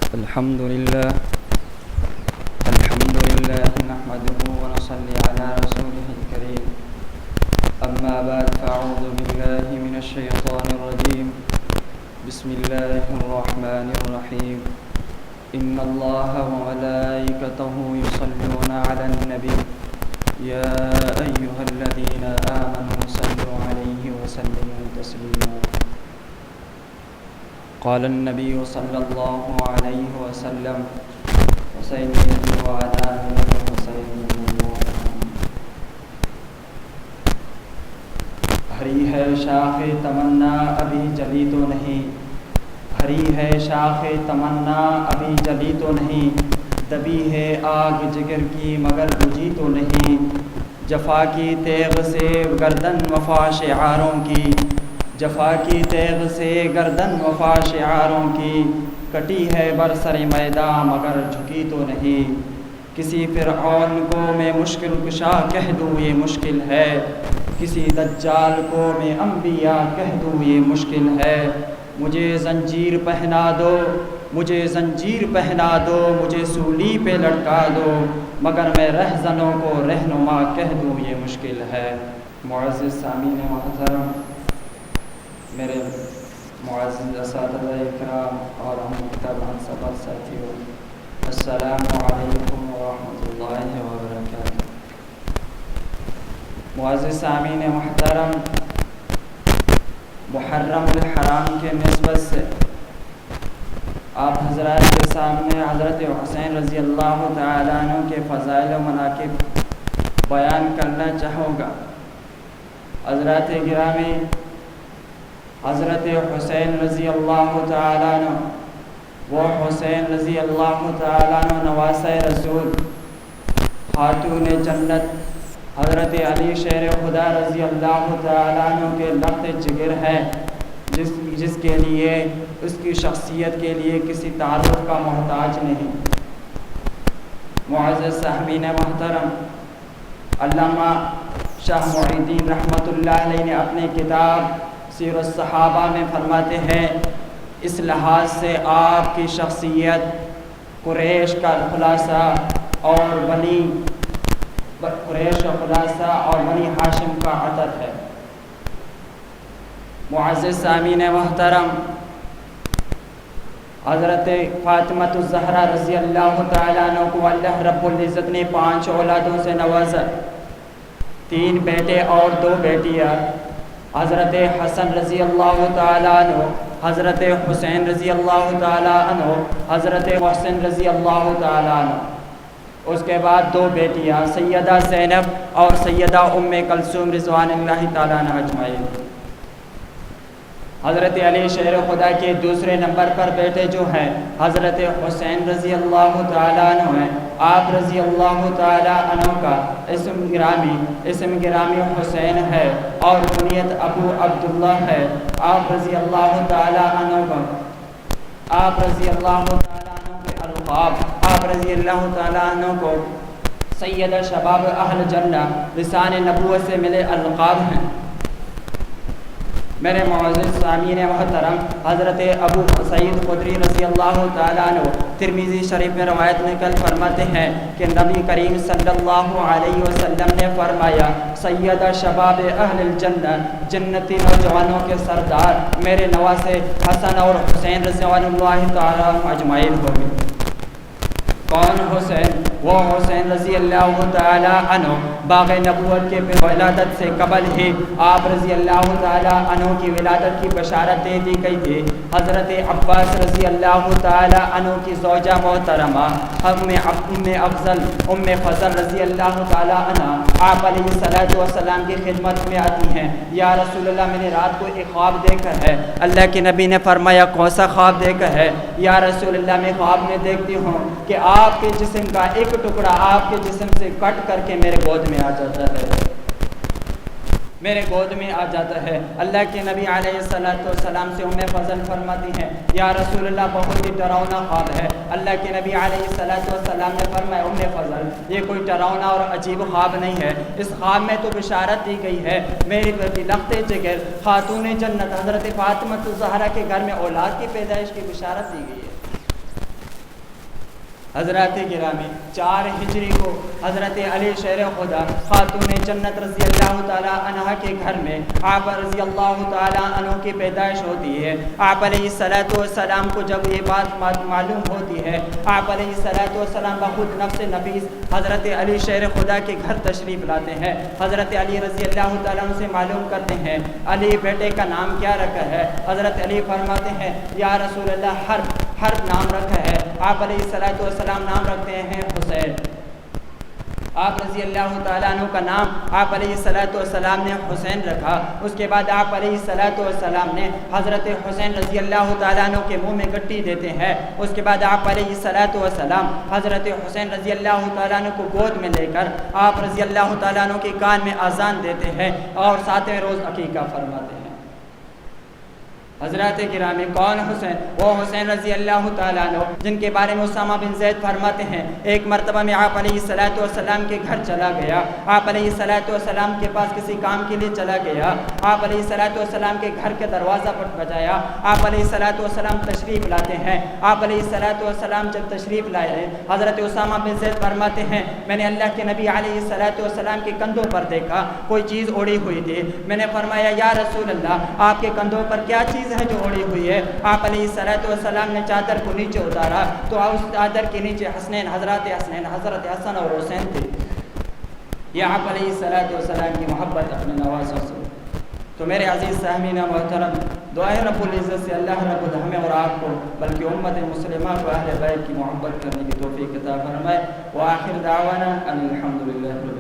الحمد لله نحمده ونصلي على رسوله الكريم. أما بعد فأعوذ بالله من الشيطان الرجيم. بسم الله الرحمن الرحيم. إن الله وملائكته يصلون على النبي يا أيها الذين آمنوا صلوا عليه وسلموا تسليما. قال النبي صلى الله عليه وسلم حسين وعلى حسين. ہری ہے شاخ تمنا ابھی جلی تو نہیں، ہری ہے شاخ تمنا ابھی جلی تو نہیں، دبی ہے آگ جگر کی مگر بجھی تو نہیں. جفا کی تیغ سے گردن وفا شعاروں کی، جفا کی تیغ سے گردن وفا شعاروں کی، کٹی ہے برسر میدان مگر جھکی تو نہیں. کسی فرعون کو میں مشکل کشا کہہ دوں یہ مشکل ہے، کسی دجال کو میں انبیاء کہہ دوں یہ مشکل ہے. مجھے زنجیر پہنا دو، مجھے زنجیر پہنا دو، مجھے سولی پہ لٹکا دو، مگر میں رہزنوں کو رہنما کہہ دوں یہ مشکل ہے. معزز سامعین محترم، میرے معزز اساتذہ اکرام اور ہم مکتب ہم سبق ساتھیوں، السلام علیکم ورحمۃ اللہ وبرکاتہ. معزز سامعین محترم، محرم الحرام کے نسبت سے آپ حضرات کے سامنے حضرت حسین رضی اللہ تعالیٰ عنہ کے فضائل و مناقب بیان کرنا چاہوں گا. حضرات گرامی، حضرت حسین رضی اللہ تعالیٰ عنہ، وہ حسین رضی اللہ تعالیٰ عنہ نواسہ رسول، خاتون جنت حضرت علی شیر خدا رضی اللہ تعالیٰ عنہ کے لخت جگر ہے، جس کے لیے اس کی شخصیت کے لیے کسی تعارف کا محتاج نہیں. معزز سامعین محترم، علامہ شاہ معین الدین رحمۃ اللہ علیہ نے اپنی کتاب سیر الصحابہ میں فرماتے ہیں، اس لحاظ سے آپ کی شخصیت قریش کا خلاصہ اور بنی ہاشم کا عطر ہے. معزز سامعین محترم، حضرت فاطمہ الزہرا رضی اللہ تعالیٰ عنہ کو اللہ رب العزت نے 5 اولادوں سے نوازا، 3 بیٹے اور 2 بیٹیاں. حضرت حسن رضی اللہ تعالیٰ عنہ، حضرت حسین رضی اللہ تعالیٰ عنہ، حضرت محسن رضی اللہ تعالیٰ عنہ. اس کے بعد 2 بیٹیاں سیدہ زینب اور سیدہ ام کلثوم رضوان اللہ تعالیٰ عنہ اجمعین. حضرت علی شیر خدا کے دوسرے نمبر پر بیٹے جو ہیں حضرت حسین رضی اللہ تعالیٰ عنہ ہیں. آپ رضی اللہ تعالیٰ عنہ کا اسم گرامی حسین ہے اور کنیت ابو عبداللہ ہے. آپ رضی اللہ تعالیٰ عنہ کا آپ رضی اللہ تعالیٰ عنہ کے القاب، آپ رضی اللہ تعالیٰ عنہ کو سید شباب اہل جنہ لسان نبوت سے ملے القاب ہیں. میرے معزز سامعین محترم، حضرت ابو سعید خدری رضی اللہ تعالیٰ عنہ ترمذی شریف میں روایت نقل فرماتے ہیں کہ نبی کریم صلی اللہ علیہ وسلم نے فرمایا، سید شباب اہل الجنہ، جنتی نوجوانوں کے سردار میرے نواسے حسن اور حسین رضوان اللہ تعالیٰ اجمعین ہوں گے. کون حسین؟ وہ حسین رضی اللہ تعالیٰ عنہ باغ نبوت کے ولادت سے قبل ہی آپ رضی اللہ تعالیٰ عنہ کی ولادت کی بشارت دے دی گئی تھی. حضرت عباس رضی اللہ تعالیٰ عنہ کی زوجہ محترمہ ام فضل رضی اللہ تعالیٰ عنہ آپ علیہ الصلوۃ والسلام کی خدمت میں آتی ہیں. یا رسول اللہ، میں نے رات کو ایک خواب دیکھا ہے. اللہ کے نبی نے فرمایا، کون سا خواب دیکھا ہے؟ یا رسول اللہ، میں خواب میں دیکھتی ہوں کہ آپ کے جسم کا ایک ٹکڑا آپ کے جسم سے کٹ کر کے میرے گود میں آ جاتا ہے، میرے گود میں آ جاتا ہے. اللہ کے نبی علیہ الصلوۃ والسلام سے ام فضل فرماتی ہیں، یا رسول اللہ، بہت ہی ڈراؤنا خواب ہے. اللہ کے نبی علیہ الصلوۃ والسلام نے فرمایا، ام فضل، یہ کوئی ڈراؤنا اور عجیب خواب نہیں ہے. اس خواب میں تو بشارت دی گئی ہے، میری بیٹی لخت جگر خاتون جنت حضرت فاطمہ الزہرا کے گھر میں اولاد کی پیدائش کی بشارت دی گئی ہے. حضرات گرامی 4 ہجری کو حضرت علی شیر خدا خاتون جنت رضی اللہ تعالیٰ عنہ کے گھر میں آپ رضی اللہ تعالیٰ عنہ کی پیدائش ہوتی ہے۔ آپ علیہ السلام کو جب یہ بات معلوم ہوتی ہے، آپ علیہ السلام بخود نفس نفیس حضرت علی شیر خدا کے گھر تشریف لاتے ہیں۔ حضرت علی رضی اللہ تعالیٰ عنہ سے معلوم کرتے ہیں علی بیٹے کا نام کیا رکھا ہے؟ حضرت علی فرماتے ہیں یا رسول اللہ حرب نام رکھا ہے۔ آپ علیہ السلام نام رکھتے ہیں حسین۔ آپ رضی اللہ تعالیٰ عنہ کا نام آپ علیہ السلام نے حسین رکھا۔ اس کے بعد آپ علیہ السلام نے حضرت حسین رضی اللہ تعالیٰ عنہ کے منہ میں گٹی دیتے ہیں۔ اس کے بعد آپ علیہ السلام حضرت حسین رضی اللہ تعالیٰ عنہ کو گود میں لے کر آپ رضی اللہ تعالیٰ عنہ کے کان میں اذان دیتے ہیں اور 7ویں روز عقیقہ فرماتے ہیں۔ حضرات گرامی کون حسین؟ وہ حسین رضی اللہ تعالیٰ عنہ جن کے بارے میں اسامہ بن زید فرماتے ہیں ایک مرتبہ میں آپ علیہ السلام کے گھر چلا گیا۔ آپ علیہ السلام کے پاس کسی کام کے لیے چلا گیا۔ آپ علیہ السلام کے گھر کے دروازہ پر بجایا۔ آپ علیہ السلام تشریف لاتے ہیں۔ آپ علیہ السلام جب تشریف لائے، حضرت اسامہ بن زید فرماتے ہیں میں نے اللہ کے نبی علیہ السلام کے کندھوں پر دیکھا کوئی چیز اڑی ہوئی تھی۔ میں نے فرمایا یا رسول اللہ آپ کے کندھوں پر کیا چیز ہے جو اڑی ہوئی ہے؟ آپ علیہ السلام نے چادر کو نیچے اتارا تو اس چادر کے نیچے حضرت حسن اور حسین تھے۔ یہ آپ علیہ السلام کی محبت اپنے نوازوں سے۔ تو میرے عزیز سامعین محترم، دعائیں رب العزت سے اللہ رب ہمیں اور آپ کو بلکہ امت مسلمہ کو اہل بیت کی محبت کرنے کی توفیق عطا فرمائے۔ وآخر دعوانا ان الحمدللہ رب